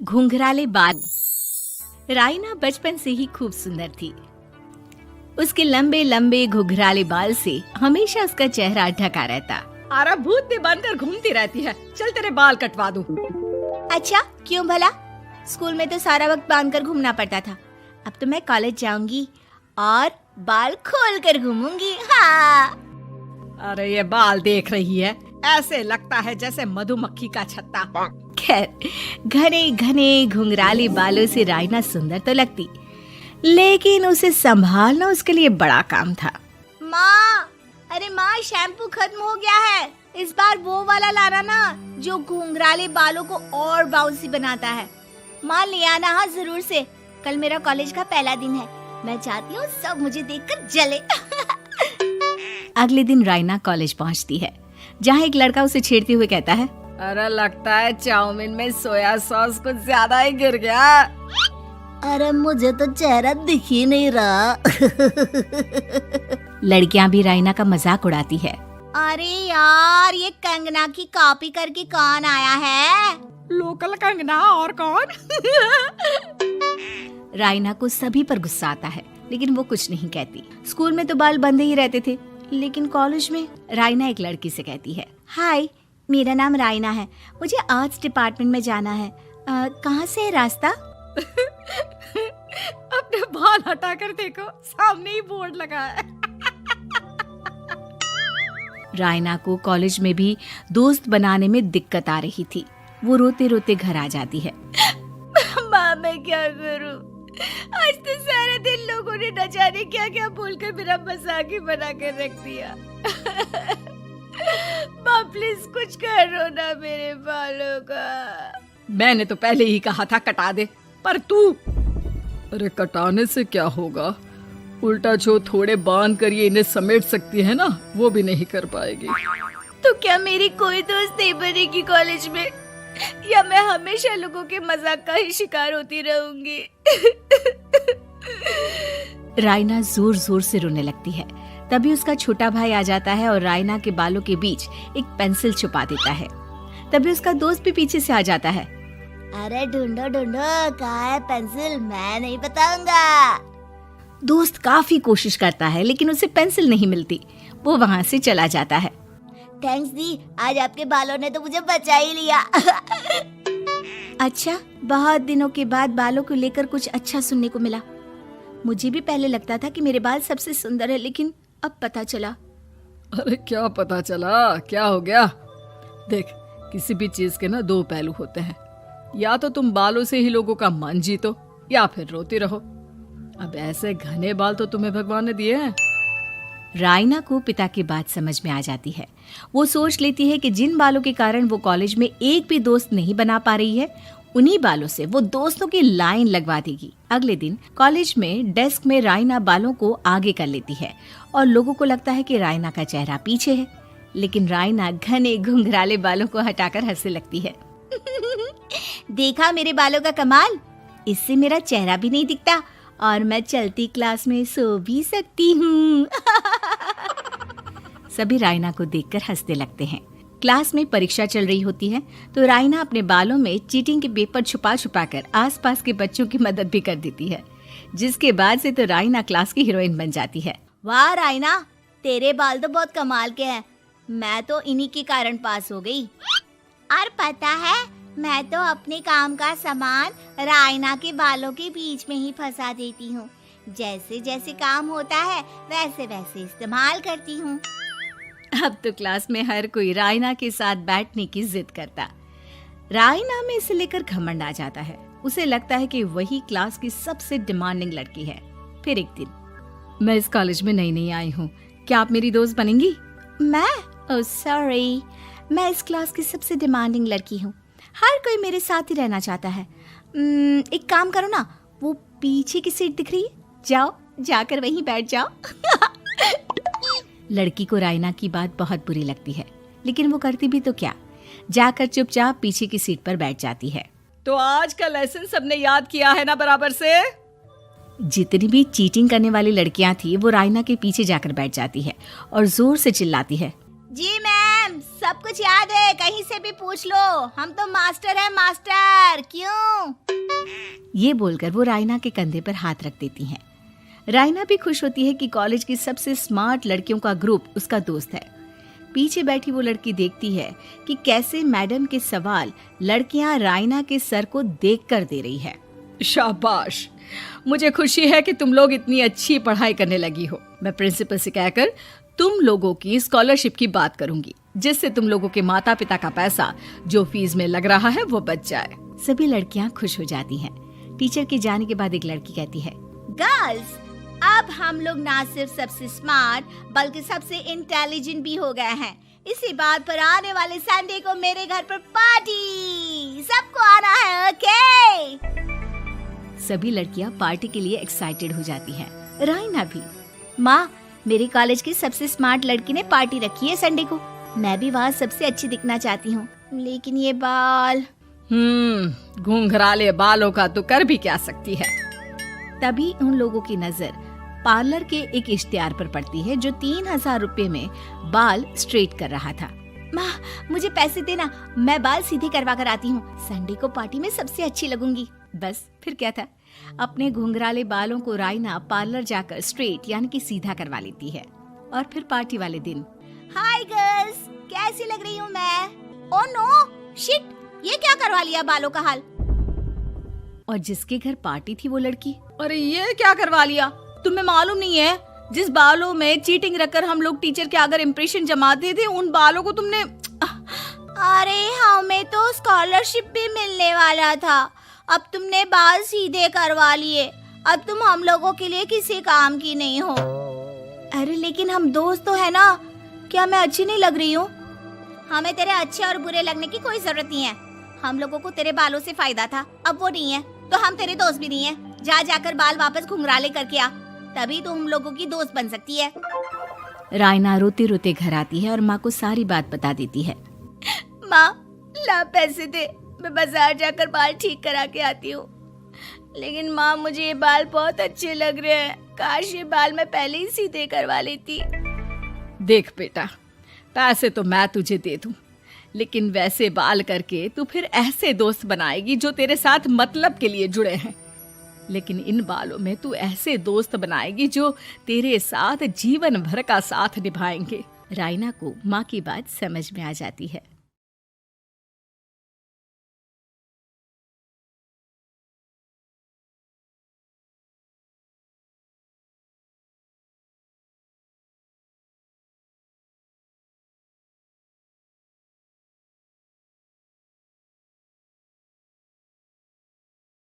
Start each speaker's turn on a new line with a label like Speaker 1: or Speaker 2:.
Speaker 1: घुंघराले बाल। राइना बचपन से ही खूब सुंदर थी। उसके लंबे लंबे घुंघराले बाल से हमेशा उसका चेहरा ढका रहता।
Speaker 2: अरे भूत बनकर घूमती रहती है, चल तेरे बाल कटवा दूं।
Speaker 1: अच्छा, क्यों भला? स्कूल में तो सारा वक्त बांधकर घूमना पड़ता था। अब तो मैं कॉलेज जाऊंगी और बाल खोल कर घूमूंगी। हाँ।
Speaker 2: अरे ये बाल देख रही है, ऐसे लगता है जैसे मधुमक्खी का छत्ता।
Speaker 1: खैर, घने घने घुंघराले बालों से राइना सुंदर तो लगती, लेकिन उसे संभालना उसके लिए बड़ा काम था। माँ, अरे माँ, शैम्पू खत्म हो गया है। इस बार वो वाला लाना ना, जो घुंघराले बालों को और बाउंसी बनाता है। माँ ले आना, हाँ जरूर से। कल मेरा कॉलेज का पहला दिन है, मैं चाहती हूँ सब मुझे देखकर जले। अगले दिन राइना कॉलेज पहुँचती है, जहाँ एक लड़का उसे छेड़ते हुए कहता है,
Speaker 2: अरे लगता है चाउमीन में सोया सॉस कुछ ज्यादा ही गिर गया।
Speaker 1: अरे मुझे तो चेहरा दिख ही नहीं रहा। लड़कियां भी राइना का मजाक उड़ाती है। अरे यार, ये कंगना की कॉपी करके कौन आया है?
Speaker 2: लोकल कंगना और कौन?
Speaker 1: राइना को सभी पर गुस्सा आता है, लेकिन वो कुछ नहीं कहती। स्कूल में तो बाल बंधे ही रहते थे, लेकिन कॉलेज में राइना एक लड़की से कहती है, हाय, मेरा नाम राइना है, मुझे आर्ट्स डिपार्टमेंट में जाना है। कहाँ से है रास्ता?
Speaker 2: अपने बाल हटा कर देखो, सामने ही बोर्ड लगा है।
Speaker 1: राइना को कॉलेज में भी दोस्त बनाने में दिक्कत आ रही थी। वो रोते रोते घर आ जाती है। माँ, मैं क्या करूं? आज तो सारे दिन लोगों ने न जाने क्या क्या बोलकर मेरा मजाक ही बना कर रख दिया। माँ प्लीज कुछ करो ना मेरे बालों का।
Speaker 2: मैंने तो पहले ही कहा था कटा दे, पर तू। अरे कटाने से क्या होगा, उल्टा जो थोड़े बांध कर ये इन्हें समेट सकती है ना, वो भी नहीं कर पाएगी।
Speaker 1: तो क्या मेरी कोई दोस्त नहीं बनेगी कॉलेज में, या मैं हमेशा लोगों के मजाक का ही शिकार होती रहूंगी? राइना जोर जोर से रोने लगती है। तभी उसका छोटा भाई आ जाता है और राइना के बालों के बीच एक पेंसिल छुपा देता है। तभी उसका दोस्त भी पीछे से आ जाता है। अरे ढूंढो ढूंढो, कहाँ है पेंसिल? मैं नहीं बताऊंगा। दोस्त काफी कोशिश करता है, लेकिन उसे पेंसिल नहीं मिलती। वो वहाँ से चला जाता है। थैंक्स दी, आज आपके बालों ने तो मुझे बचा ही लिया। अच्छा, बहुत दिनों के बाद बालों को लेकर कुछ अच्छा सुनने को मिला। मुझे भी पहले लगता था कि मेरे बाल सबसे सुंदर है, लेकिन अब पता चला।
Speaker 2: अरे क्या पता चला, क्या हो गया? देख, किसी भी चीज के ना दो पहलू होते हैं। या तो तुम बालों से ही लोगों का मन जीतो, या फिर रोती रहो। अब ऐसे घने बाल तो तुम्हें भगवान ने दिए हैं।
Speaker 1: राइना को पिता की बात समझ में आ जाती है। वो सोच लेती है कि जिन बालों के कारण वो कॉलेज में एक भी दोस्त नहीं बना पा रही है, उन्हीं बालों से वो दोस्तों की लाइन लगवा देगी। अगले दिन कॉलेज में डेस्क में राइना बालों को आगे कर लेती है और लोगों को लगता है कि राइना का चेहरा पीछे है, लेकिन राइना घने घुंघराले बालों को हटाकर हंसने लगती है। देखा मेरे बालों का कमाल, इससे मेरा चेहरा भी नहीं दिखता और मैं चलती क्लास में सो भी सकती हूँ। सभी राइना को देखकर हंसने लगते हैं। क्लास में परीक्षा चल रही होती है, तो राइना अपने बालों में चीटिंग के पेपर छुपा छुपा कर आसपास के बच्चों की मदद भी कर देती है, जिसके बाद से तो राइना क्लास की हीरोइन बन जाती है। वाह राइना, तेरे बाल तो बहुत कमाल के हैं। मैं तो इन्हीं के कारण पास हो गई। और पता है, मैं तो अपने काम का सामान राइना के बालों के बीच में ही फंसा देती हूँ। जैसे जैसे काम होता है वैसे वैसे इस्तेमाल करती हूँ। अब तो क्लास में हर कोई राइना के साथ बैठने की जिद करता। राइना में इसे लेकर घमंड आ जाता है। उसे लगता है कि वही क्लास की सबसे डिमांडिंग लड़की है। फिर एक दिन,
Speaker 2: मैं इस कॉलेज में नई नई आई हूँ, क्या आप मेरी दोस्त बनेंगी?
Speaker 1: मैं? ओह सॉरी, मैं इस क्लास की सबसे डिमांडिंग लड़की हूँ। हर कोई मेरे साथ ही रहना चाहता है। एक काम करो ना, वो पीछे की सीट दिख रही है, जाओ जाकर वहीं बैठ जाओ। लड़की को राइना की बात बहुत बुरी लगती है, लेकिन वो करती भी तो क्या, जाकर चुपचाप पीछे की सीट पर बैठ जाती है।
Speaker 2: तो आज का लेसन सबने याद किया है ना बराबर से?
Speaker 1: जितनी भी चीटिंग करने वाली लड़कियां थी, वो राइना के पीछे जाकर बैठ जाती है और जोर से चिल्लाती है, जी मैम, सब कुछ याद है, कहीं से भी पूछ लो, हम तो मास्टर हैं मास्टर। क्यों? ये बोलकर वो रायना के कंधे पर हाथ रख देती हैं। रायना भी खुश होती है कि कॉलेज की सबसे स्मार्ट लड़कियों का ग्रुप उसका दोस्त है। पीछे बैठी वो लड़की देखती है कि कैसे मैडम के सवाल लड़कियां रायना के सर को देखकर दे रही है।
Speaker 2: शाबाश, मुझे खुशी है कि तुम लोग इतनी अच्छी पढ़ाई करने लगी हो। मैं प्रिंसिपल से कहकर तुम लोगों की स्कॉलरशिप की बात करूंगी, जिससे तुम लोगों के माता पिता का पैसा जो फीस में लग रहा है वो बच जाए।
Speaker 1: सभी लड़कियां खुश हो जाती हैं। टीचर के जाने के बाद एक लड़की कहती है, गर्ल्स, अब हम लोग ना सिर्फ सबसे स्मार्ट बल्कि सबसे इंटेलिजेंट भी हो गए हैं। इसी बात पर आने वाले संडे को मेरे घर पर पार्टी, सबको आना है, ओके? सभी लड़कियां पार्टी के लिए एक्साइटेड हो जाती हैं। रायना भी। माँ, मेरे कॉलेज की सबसे स्मार्ट लड़की ने पार्टी रखी है संडे को। मैं भी वहाँ सबसे अच्छी दिखना चाहती हूँ, लेकिन ये बाल।
Speaker 2: घुंघराले बालों का तो कर भी क्या सकती है।
Speaker 1: तभी उन लोगों की नजर पार्लर के एक इश्तिहार पर पड़ती है जो 3000 रुपए में बाल स्ट्रेट कर रहा था। माँ, मुझे पैसे देना, मैं बाल सीधे करवा कर आती हूँ। संडे को पार्टी में सबसे अच्छी लगूंगी। बस फिर क्या था, अपने घुंघराले बालों को रायना पार्लर जाकर स्ट्रेट यानी कि सीधा करवा लेती है। और फिर पार्टी वाले दिन, हाय गर्ल्स, कैसी लग रही हूँ मैं? ओह नो, शिट, ये क्या करवा लिया बालों का हाल? और जिसके घर पार्टी थी वो लड़की,
Speaker 2: अरे ये क्या करवा लिया? तुम्हें मालूम नहीं है, जिस बालों में चीटिंग रखकर हम लोग टीचर के अगर इम्प्रेशन जमाते थे, उन बालों को तुमने।
Speaker 1: अरे हमें तो स्कॉलरशिप भी मिलने वाला था, अब तुमने बाल सीधे करवा लिए। अब तुम हम लोगों के लिए किसी काम की नहीं हो। अरे लेकिन हम दोस्त तो है ना, क्या मैं अच्छी नहीं लग रही हूँ? हमें तेरे अच्छे और बुरे लगने की कोई जरूरत नहीं है। हम लोगों को तेरे बालों से फायदा था, अब वो नहीं है तो हम तेरे दोस्त भी नहीं है। जाकर बाल वापस घुंघराले करके आ, तभी तो हम लोगों की दोस्त बन सकती है। रायना रोते रोते घर आती है और माँ को सारी बात बता देती है। माँ, ला पैसे दे, मैं बाजार जाकर बाल ठीक करा के आती हूँ। लेकिन माँ, मुझे ये बाल बहुत अच्छे लग रहे हैं, काश ये बाल मैं पहले ही सीधे करवा लेती।
Speaker 2: देख बेटा, पैसे तो मैं तुझे दे दूं, लेकिन वैसे बाल करके तू फिर ऐसे दोस्त बनाएगी जो तेरे साथ मतलब के लिए जुड़े हैं। लेकिन इन बालों में तू ऐसे दोस्त बनाएगी जो तेरे साथ जीवन भर का साथ निभाएंगे। रायना को माँ की बात समझ में आ जाती है।